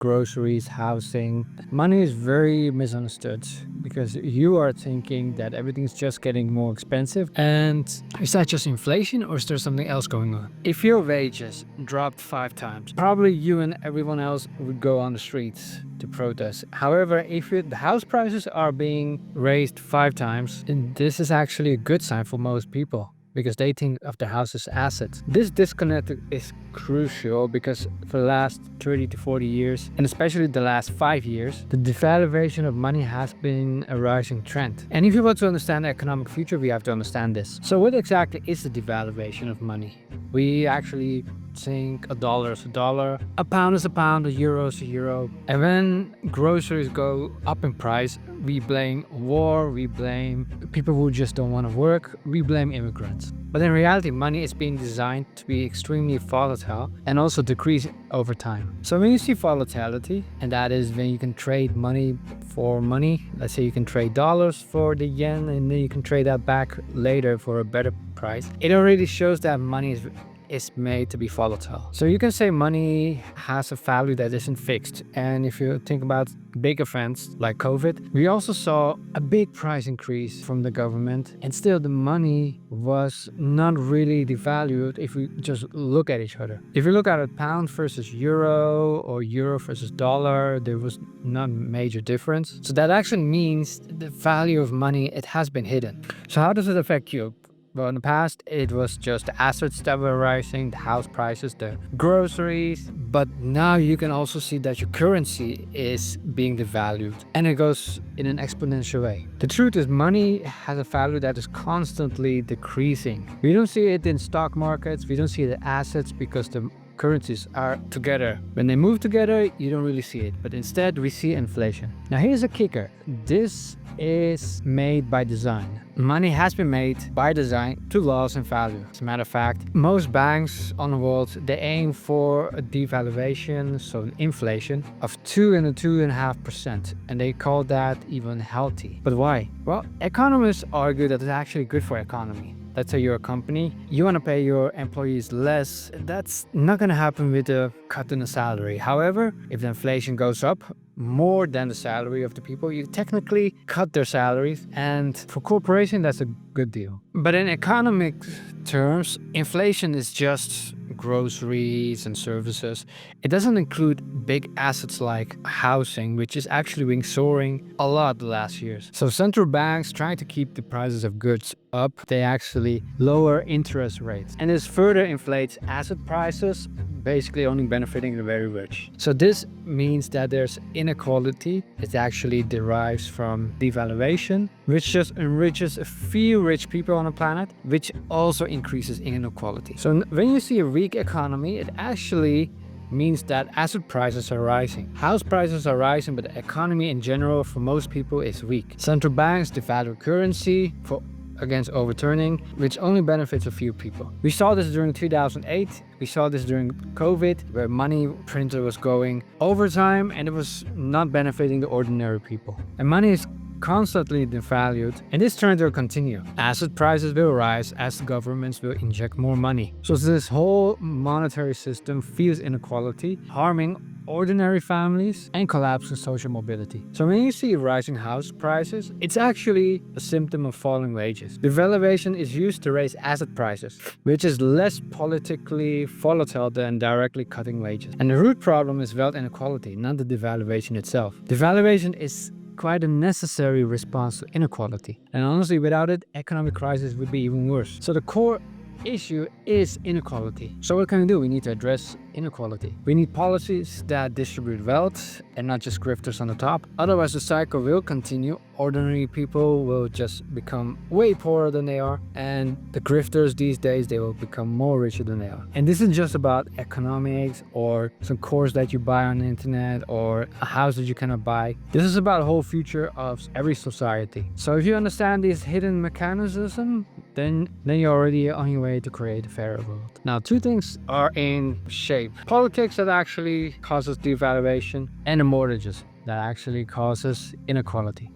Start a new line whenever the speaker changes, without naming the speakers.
groceries, housing. Money is very misunderstood because you are thinking that everything's just getting more expensive. And is that just inflation or is there something else going on? If your wages dropped 5 times, probably you and everyone else would go on the streets to protest. However, if the house prices are being raised 5 times, then this is actually a good sign for most people, because they think of the house as assets. This disconnect is crucial because for the last 30 to 40 years, and especially the last 5 years, the devaluation of money has been a rising trend. And if you want to understand the economic future, we have to understand this. So what exactly is the devaluation of money? We actually think a dollar is a dollar, a pound is a pound, a euro is a euro. And when groceries go up in price, we blame war, we blame people who just don't want to work, we blame immigrants. But in reality, money is being designed to be extremely volatile and also decrease over time. So when you see volatility, and that is when you can trade money for money, let's say you can trade dollars for the yen and then you can trade that back later for a better price, it already shows that money is made to be volatile. So you can say money has a value that isn't fixed. And if you think about big events like COVID, we also saw a big price increase from the government, and still the money was not really devalued if we just look at each other. If you look at a pound versus euro or euro versus dollar, there was not a major difference. So that actually means the value of money, it has been hidden. So how does it affect you? Well, in the past, it was just the assets that were rising, the house prices, the groceries. But now you can also see that your currency is being devalued, and it goes in an exponential way. The truth is, money has a value that is constantly decreasing. We don't see it in stock markets, we don't see the assets because the currencies are together. When they move together, you don't really see it, but instead we see inflation. Now here's a kicker. This is made by design. Money has been made by design to loss in value. As a matter of fact, most banks on the world, they aim for a devaluation, so an inflation of 2 and 2.5%, and they call that even healthy. But why? Well, economists argue that it's actually good for economy. Let's say you're a company, you want to pay your employees less. That's not going to happen with a cut in the salary. However, if the inflation goes up more than the salary of the people, you technically cut their salaries. And for corporation, that's a good deal. But in economic terms, inflation is just groceries and services. It doesn't include big assets like housing, which is actually been soaring a lot the last years. So central banks try to keep the prices of goods up. They actually lower interest rates, and this further inflates asset prices, basically only benefiting the very rich. So this means that there's inequality. It actually derives from devaluation, which just enriches a few rich people on the planet, which also increases inequality. So when you see a weak economy, it actually means that asset prices are rising. House prices are rising, but the economy in general for most people is weak. Central banks devalue currency against overturning, which only benefits a few people. We saw this during 2008. We saw this during COVID, where money printer was going overtime and it was not benefiting the ordinary people. And money is constantly devalued, and this trend will continue. Asset prices will rise as the governments will inject more money. So this whole monetary system fuels inequality, harming ordinary families and collapsing social mobility. So when you see rising house prices, it's actually a symptom of falling wages. Devaluation is used to raise asset prices, which is less politically volatile than directly cutting wages. And the root problem is wealth inequality, not the devaluation itself. Devaluation is quite a necessary response to inequality. And honestly, without it, economic crisis would be even worse. So the core issue is inequality. So what can we do? We need to address inequality. We need policies that distribute wealth and not just grifters on the top. Otherwise, the cycle will continue. Ordinary people will just become way poorer than they are, and the grifters these days, they will become more richer than they are. And this isn't just about economics or some course that you buy on the internet or a house that you cannot buy. This is about the whole future of every society. So if you understand these hidden mechanisms, then you're already on your way to create a fairer world. Now, two things are in shape. Politics that actually causes devaluation, and the mortgages that actually causes inequality.